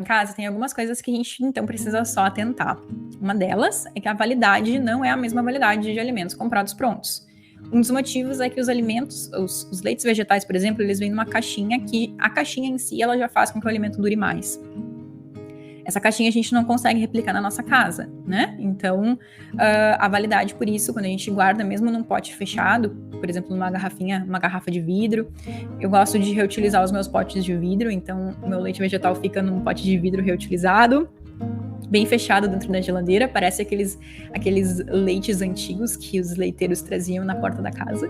em casa, tem algumas coisas que a gente, então, precisa só atentar. Uma delas é que a validade não é a mesma validade de alimentos comprados prontos. Um dos motivos é que os alimentos, os leites vegetais, por exemplo, eles vêm numa caixinha que a caixinha em si, ela já faz com que o alimento dure mais. Essa caixinha a gente não consegue replicar na nossa casa, né? Então, a validade, por isso, quando a gente guarda, mesmo num pote fechado, por exemplo, numa garrafinha, uma garrafa de vidro, eu gosto de reutilizar os meus potes de vidro, então o meu leite vegetal fica num pote de vidro reutilizado, bem fechado dentro da geladeira, parece aqueles leites antigos que os leiteiros traziam na porta da casa.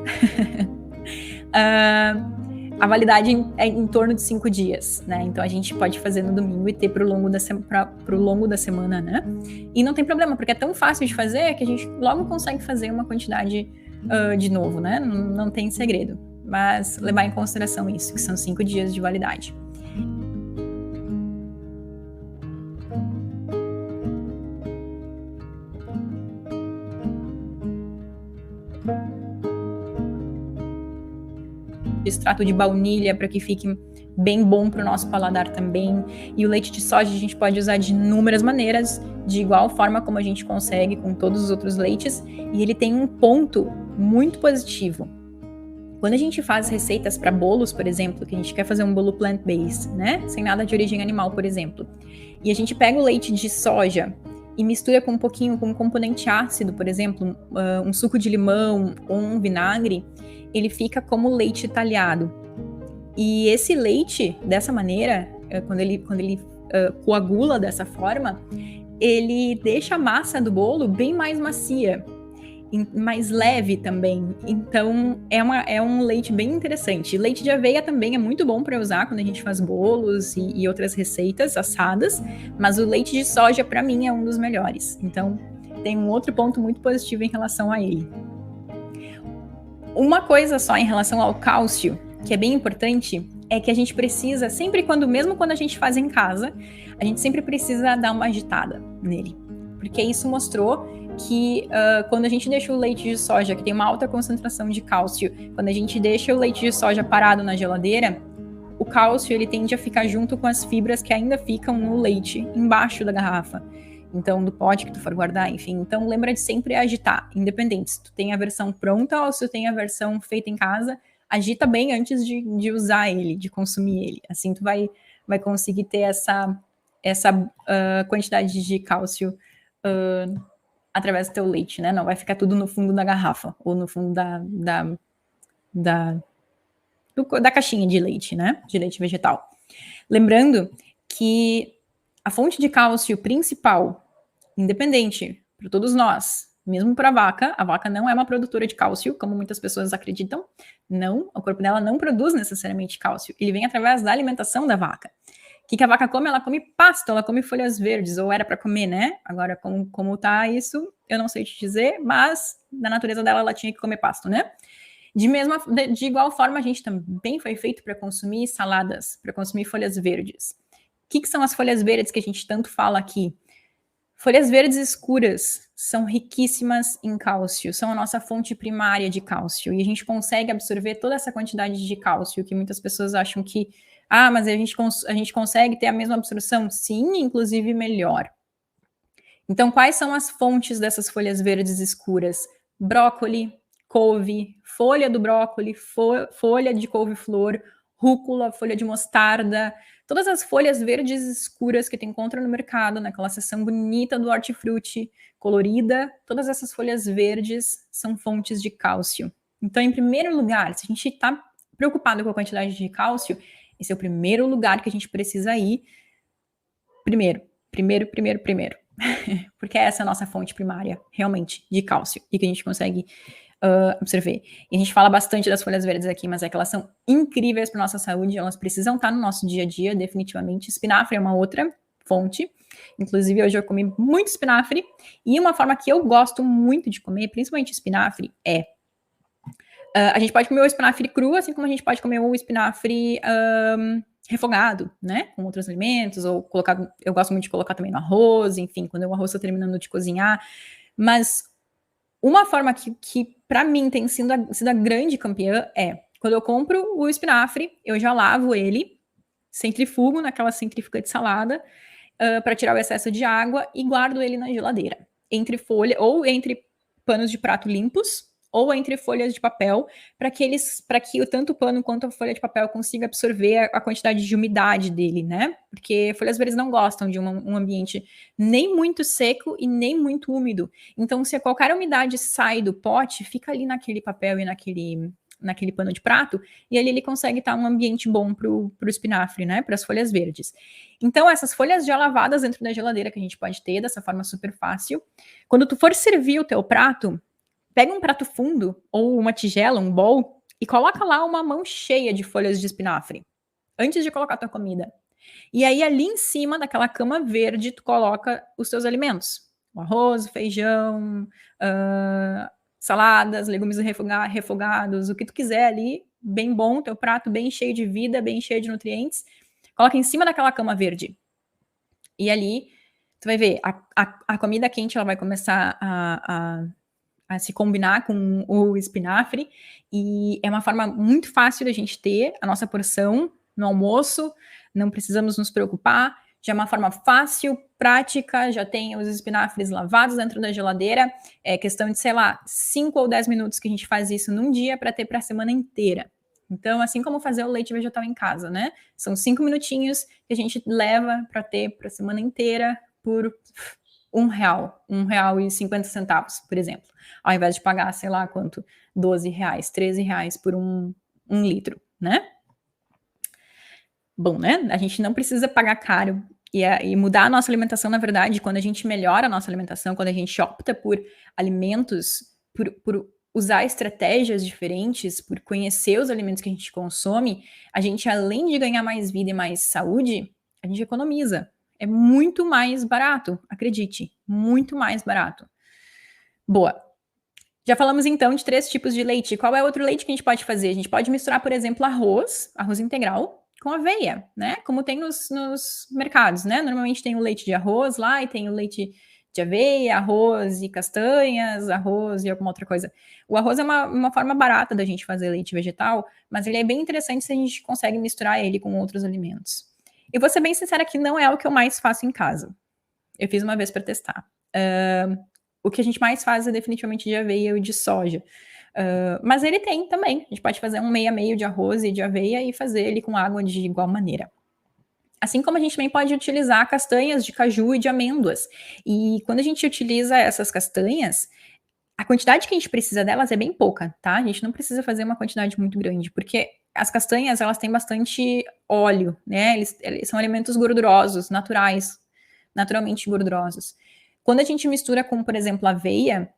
A validade é em torno de 5 dias, né? Então a gente pode fazer no domingo e ter pro longo da semana, né? E não tem problema, porque é tão fácil de fazer que a gente logo consegue fazer uma quantidade de novo, né? Não tem segredo. Mas levar em consideração isso, que são 5 dias de validade. Extrato de baunilha para que fique bem bom para o nosso paladar também. E o leite de soja a gente pode usar de inúmeras maneiras, de igual forma como a gente consegue com todos os outros leites. E ele tem um ponto muito positivo. Quando a gente faz receitas para bolos, por exemplo, que a gente quer fazer um bolo plant-based, né? Sem nada de origem animal, por exemplo. E a gente pega o leite de soja e mistura com um pouquinho, com um componente ácido, por exemplo, um suco de limão ou um vinagre, ele fica como leite talhado. E esse leite, dessa maneira, quando ele coagula dessa forma, ele deixa a massa do bolo bem mais macia, mais leve também. Então, é um leite bem interessante. Leite de aveia também é muito bom para usar quando a gente faz bolos e outras receitas assadas, mas o leite de soja, para mim, é um dos melhores. Então, tem um outro ponto muito positivo em relação a ele. Uma coisa só em relação ao cálcio, que é bem importante, é que a gente precisa, mesmo quando a gente faz em casa, a gente sempre precisa dar uma agitada nele. Porque isso mostrou que quando a gente deixa o leite de soja, que tem uma alta concentração de cálcio, quando a gente deixa o leite de soja parado na geladeira, o cálcio ele tende a ficar junto com as fibras que ainda ficam no leite, embaixo da garrafa. Então, do pote que tu for guardar, enfim. Então, lembra de sempre agitar, independente se tu tem a versão pronta ou se tu tem a versão feita em casa, agita bem antes de usar ele, de consumir ele. Assim, tu vai conseguir ter essa quantidade de cálcio através do teu leite, né? Não vai ficar tudo no fundo da garrafa ou no fundo da caixinha de leite, né? De leite vegetal. Lembrando que a fonte de cálcio principal, independente para todos nós, mesmo para a vaca não é uma produtora de cálcio, como muitas pessoas acreditam. Não, o corpo dela não produz necessariamente cálcio. Ele vem através da alimentação da vaca. O que a vaca come? Ela come pasto, ela come folhas verdes, ou era para comer, né? Agora, como tá isso, eu não sei te dizer, mas na natureza dela, ela tinha que comer pasto, né? De igual forma, a gente também foi feito para consumir saladas, para consumir folhas verdes. O que são as folhas verdes que a gente tanto fala aqui? Folhas verdes escuras são riquíssimas em cálcio, são a nossa fonte primária de cálcio, e a gente consegue absorver toda essa quantidade de cálcio que muitas pessoas acham que, mas a gente consegue ter a mesma absorção? Sim, inclusive melhor. Então, quais são as fontes dessas folhas verdes escuras? Brócoli, couve, folha do brócoli, folha de couve-flor, rúcula, folha de mostarda, todas as folhas verdes escuras que tu encontra no mercado, naquela seção bonita do hortifruti, colorida, todas essas folhas verdes são fontes de cálcio. Então, em primeiro lugar, se a gente está preocupado com a quantidade de cálcio, esse é o primeiro lugar que a gente precisa ir. Primeiro. Porque essa é a nossa fonte primária, realmente, de cálcio, e que a gente consegue absorver. E a gente fala bastante das folhas verdes aqui, mas é que elas são incríveis para nossa saúde, elas precisam estar no nosso dia a dia, definitivamente. Espinafre é uma outra fonte. Inclusive, hoje eu comi muito espinafre, e uma forma que eu gosto muito de comer, principalmente espinafre, é a gente pode comer o espinafre cru, assim como a gente pode comer o espinafre refogado, né, com outros alimentos, ou eu gosto muito de colocar também no arroz, enfim, quando o arroz está terminando de cozinhar, mas uma forma que para mim tem sido a grande campeã é, quando eu compro o espinafre, eu já lavo ele, centrifugo naquela centrífuga de salada para tirar o excesso de água e guardo ele na geladeira, entre folha ou entre panos de prato limpos ou entre folhas de papel, para que tanto o pano quanto a folha de papel consiga absorver a quantidade de umidade dele, né? Porque folhas verdes não gostam de um ambiente nem muito seco e nem muito úmido. Então, se qualquer umidade sai do pote, fica ali naquele papel e naquele pano de prato, e ali ele consegue estar um ambiente bom para o espinafre, né? Para as folhas verdes. Então, essas folhas já lavadas dentro da geladeira que a gente pode ter dessa forma super fácil. Quando tu for servir o teu prato, pega um prato fundo ou uma tigela, um bowl, e coloca lá uma mão cheia de folhas de espinafre, antes de colocar a tua comida. E aí, ali em cima daquela cama verde, tu coloca os teus alimentos. O arroz, o feijão, saladas, legumes refogados, o que tu quiser ali, bem bom, teu prato bem cheio de vida, bem cheio de nutrientes. Coloca em cima daquela cama verde. E ali, tu vai ver, a comida quente, ela vai começar a se combinar com o espinafre, e é uma forma muito fácil da gente ter a nossa porção no almoço, não precisamos nos preocupar, já é uma forma fácil, prática, já tem os espinafres lavados dentro da geladeira, é questão de, sei lá, 5 ou 10 minutos que a gente faz isso num dia para ter para a semana inteira. Então, assim como fazer o leite vegetal em casa, né? São 5 minutinhos que a gente leva para ter para a semana inteira por R$1,50, por exemplo. Ao invés de pagar, sei lá quanto, R$12, R$13 por um litro, né? Bom, né? A gente não precisa pagar caro e mudar a nossa alimentação, na verdade, quando a gente melhora a nossa alimentação, quando a gente opta por alimentos, por usar estratégias diferentes, por conhecer os alimentos que a gente consome, a gente, além de ganhar mais vida e mais saúde, a gente economiza. É muito mais barato, acredite, muito mais barato. Boa. Já falamos então de 3 tipos de leite. Qual é outro leite que a gente pode fazer? A gente pode misturar, por exemplo, arroz integral, com aveia, né? Como tem nos mercados, né? Normalmente tem o leite de arroz lá e tem o leite de aveia, arroz e castanhas, arroz e alguma outra coisa. O arroz é uma forma barata da gente fazer leite vegetal, mas ele é bem interessante se a gente consegue misturar ele com outros alimentos. E vou ser bem sincera que não é o que eu mais faço em casa. Eu fiz uma vez para testar. O que a gente mais faz é definitivamente de aveia e de soja. Mas ele tem também. A gente pode fazer um meio a meio de arroz e de aveia e fazer ele com água de igual maneira. Assim como a gente também pode utilizar castanhas de caju e de amêndoas. E quando a gente utiliza essas castanhas, a quantidade que a gente precisa delas é bem pouca, tá? A gente não precisa fazer uma quantidade muito grande, porque as castanhas, elas têm bastante óleo, né? Eles são alimentos gordurosos, naturalmente gordurosos. Quando a gente mistura com, por exemplo, aveia,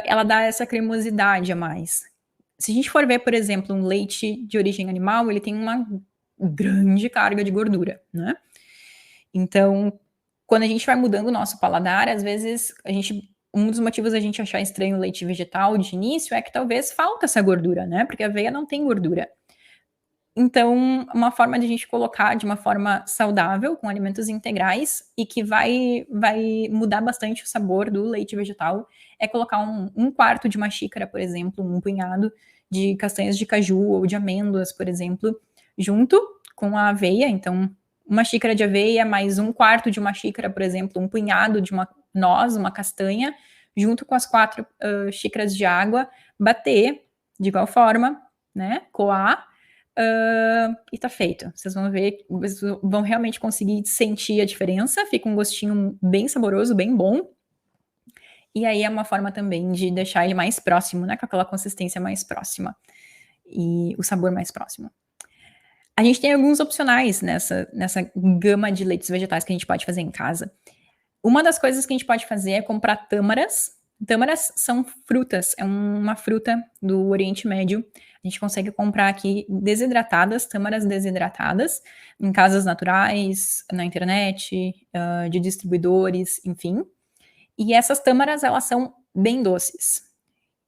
ela dá essa cremosidade a mais. Se a gente for ver, por exemplo, um leite de origem animal, ele tem uma grande carga de gordura, né? Então, quando a gente vai mudando o nosso paladar, às vezes um dos motivos da gente achar estranho o leite vegetal de início é que talvez falta essa gordura, né? Porque a aveia não tem gordura. Então, uma forma de a gente colocar de uma forma saudável, com alimentos integrais, e que vai mudar bastante o sabor do leite vegetal, é colocar um quarto de uma xícara, por exemplo, um punhado de castanhas de caju ou de amêndoas, por exemplo, junto com a aveia. Então, uma xícara de aveia mais um quarto de uma xícara, por exemplo, um punhado de uma noz, uma castanha, junto com as 4 xícaras de água, bater de igual forma, né? Coar. E tá feito. Vocês vão ver, vocês vão realmente conseguir sentir a diferença. Fica um gostinho bem saboroso, bem bom. E aí é uma forma também de deixar ele mais próximo, né? Com aquela consistência mais próxima. E o sabor mais próximo. A gente tem alguns opcionais nessa gama de leites vegetais que a gente pode fazer em casa. Uma das coisas que a gente pode fazer é comprar tâmaras. Tâmaras são frutas, é uma fruta do Oriente Médio. A gente consegue comprar aqui desidratadas, tâmaras desidratadas, em casas naturais, na internet, de distribuidores, enfim. E essas tâmaras, elas são bem doces.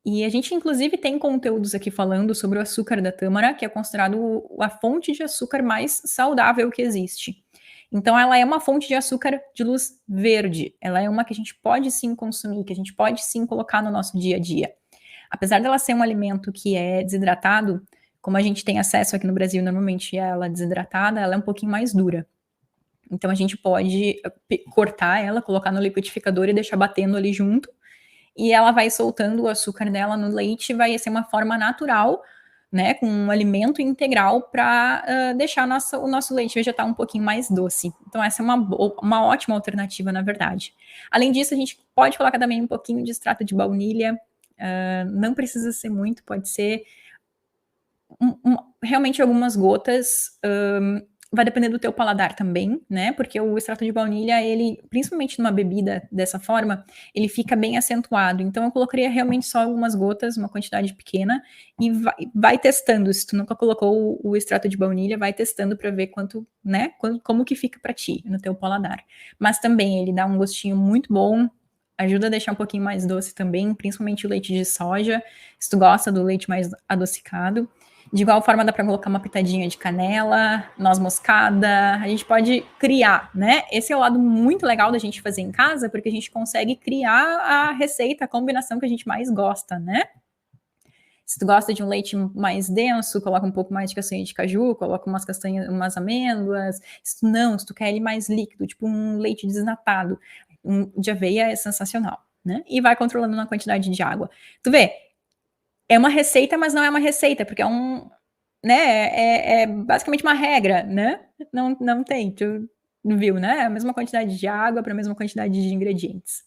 E a gente, inclusive, tem conteúdos aqui falando sobre o açúcar da tâmara, que é considerado a fonte de açúcar mais saudável que existe. Então, ela é uma fonte de açúcar de luz verde. Ela é uma que a gente pode sim consumir, que a gente pode sim colocar no nosso dia a dia. Apesar dela ser um alimento que é desidratado, Como a gente tem acesso aqui no Brasil, normalmente ela desidratada, ela é um pouquinho mais dura. Então a gente pode cortar ela, colocar no liquidificador e deixar batendo ali junto, e ela vai soltando o açúcar dela no leite, vai ser uma forma natural, né, com um alimento integral para deixar o nosso leite vegetal um pouquinho mais doce. Então essa é uma ótima alternativa, na verdade. Além disso, a gente pode colocar também um pouquinho de extrato de baunilha, não precisa ser muito, pode ser realmente algumas gotas, vai depender do teu paladar também, né? Porque o extrato de baunilha, ele, principalmente numa bebida dessa forma, ele fica bem acentuado. Então eu colocaria realmente só algumas gotas, uma quantidade pequena, e vai testando. Se tu nunca colocou o extrato de baunilha, vai testando para ver quanto, né? Como que fica para ti, no teu paladar. Mas também ele dá um gostinho muito bom, ajuda a deixar um pouquinho mais doce também, principalmente o leite de soja, se tu gosta do leite mais adocicado. De igual forma, dá para colocar uma pitadinha de canela, noz moscada, a gente pode criar, né? Esse é o lado muito legal da gente fazer em casa, porque a gente consegue criar a receita, a combinação que a gente mais gosta, né? Se tu gosta de um leite mais denso, coloca um pouco mais de castanha de caju, coloca umas castanhas, umas amêndoas. Se tu quer ele mais líquido, tipo um leite desnatado, de aveia é sensacional, né? E vai controlando na quantidade de água. Tu vê, é uma receita, mas não é uma receita, porque né, é basicamente uma regra, né? Não tem, tu viu, né? A mesma quantidade de água para a mesma quantidade de ingredientes.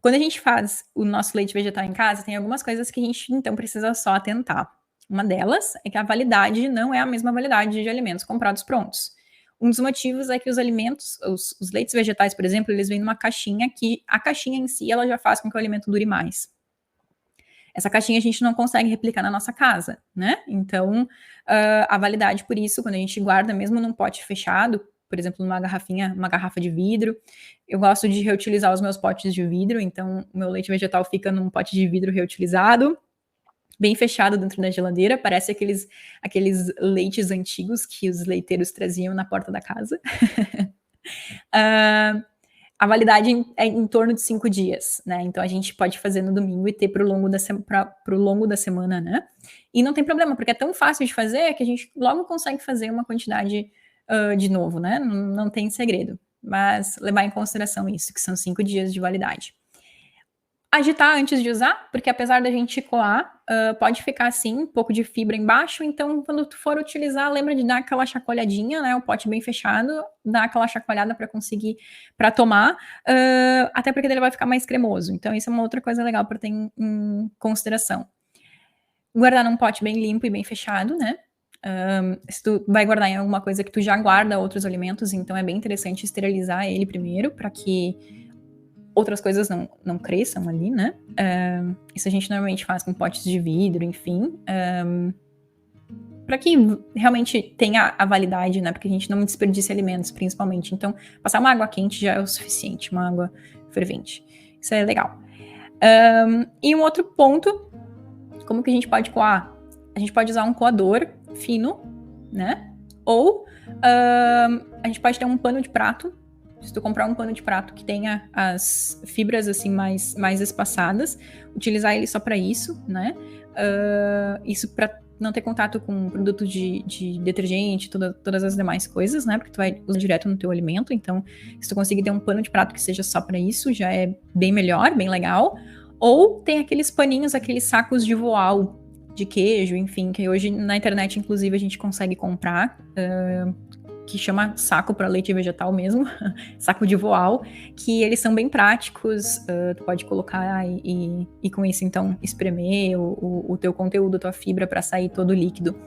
Quando a gente faz o nosso leite vegetal em casa, tem algumas coisas que a gente, então, precisa só atentar. Uma delas é que a validade não é a mesma validade de alimentos comprados prontos. Um dos motivos é que os alimentos, os leites vegetais, por exemplo, eles vêm numa caixinha que a caixinha em si, ela já faz com que o alimento dure mais. Essa caixinha a gente não consegue replicar na nossa casa, né? Então, a validade por isso, quando a gente guarda mesmo num pote fechado, por exemplo, numa garrafinha, uma garrafa de vidro, eu gosto de reutilizar os meus potes de vidro, então o meu leite vegetal fica num pote de vidro reutilizado, bem fechado dentro da geladeira, parece aqueles leites antigos que os leiteiros traziam na porta da casa. A validade é em torno de 5 dias, né? Então a gente pode fazer no domingo e ter pro longo da semana, né? E não tem problema, porque é tão fácil de fazer que a gente logo consegue fazer uma quantidade de novo, né? Não tem segredo. Mas levar em consideração isso, que são 5 dias de validade. Agitar antes de usar, porque apesar da gente coar, pode ficar assim, um pouco de fibra embaixo, então quando tu for utilizar, lembra de dar aquela chacoalhadinha, né, o pote bem fechado, dar aquela chacoalhada para tomar, até porque ele vai ficar mais cremoso, então isso é uma outra coisa legal para ter em consideração. Guardar num pote bem limpo e bem fechado, né, se tu vai guardar em alguma coisa que tu já guarda outros alimentos, então é bem interessante esterilizar ele primeiro, para que outras coisas não cresçam ali, né? Isso a gente normalmente faz com potes de vidro, enfim. Para que realmente tenha a validade, né? Porque a gente não desperdice alimentos, principalmente. Então, passar uma água quente já é o suficiente, uma água fervente. Isso é legal. E um outro ponto, como que a gente pode coar? A gente pode usar um coador fino, né? Ou a gente pode ter um pano de prato. Se tu comprar um pano de prato que tenha as fibras assim mais espaçadas, utilizar ele só para isso, né? Isso para não ter contato com produto de detergente, todas as demais coisas, né? Porque tu vai usar direto no teu alimento. Então, se tu conseguir ter um pano de prato que seja só para isso, já é bem melhor, bem legal. Ou tem aqueles paninhos, aqueles sacos de voal de queijo, enfim, que hoje na internet, inclusive, a gente consegue comprar. Que chama saco para leite vegetal mesmo, saco de voal, que eles são bem práticos, tu pode colocar e com isso então espremer o teu conteúdo, a tua fibra para sair todo o líquido.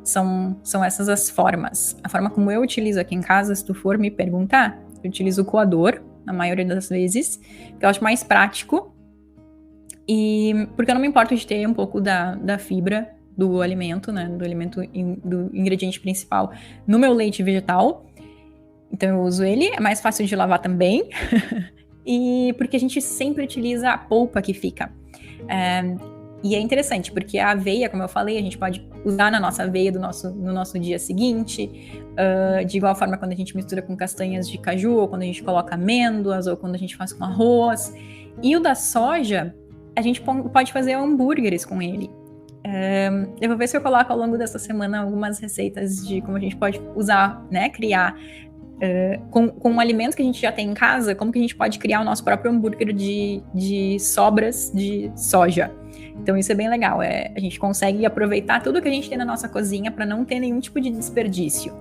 São essas as formas. A forma como eu utilizo aqui em casa, se tu for me perguntar, eu utilizo o coador, na maioria das vezes, que eu acho mais prático, e porque eu não me importo de ter um pouco da fibra do alimento, né, do ingrediente principal no meu leite vegetal. Então eu uso ele, é mais fácil de lavar também. E porque a gente sempre utiliza a polpa que fica. E é interessante, porque a aveia, como eu falei, a gente pode usar na nossa aveia no nosso dia seguinte. De igual forma quando a gente mistura com castanhas de caju, ou quando a gente coloca amêndoas, ou quando a gente faz com arroz. E o da soja, a gente pode fazer hambúrgueres com ele. Eu vou ver se eu coloco ao longo dessa semana algumas receitas de como a gente pode usar, né, criar com o alimento que a gente já tem em casa, como que a gente pode criar o nosso próprio hambúrguer de sobras de soja. Então isso é bem legal, a gente consegue aproveitar tudo que a gente tem na nossa cozinha para não ter nenhum tipo de desperdício.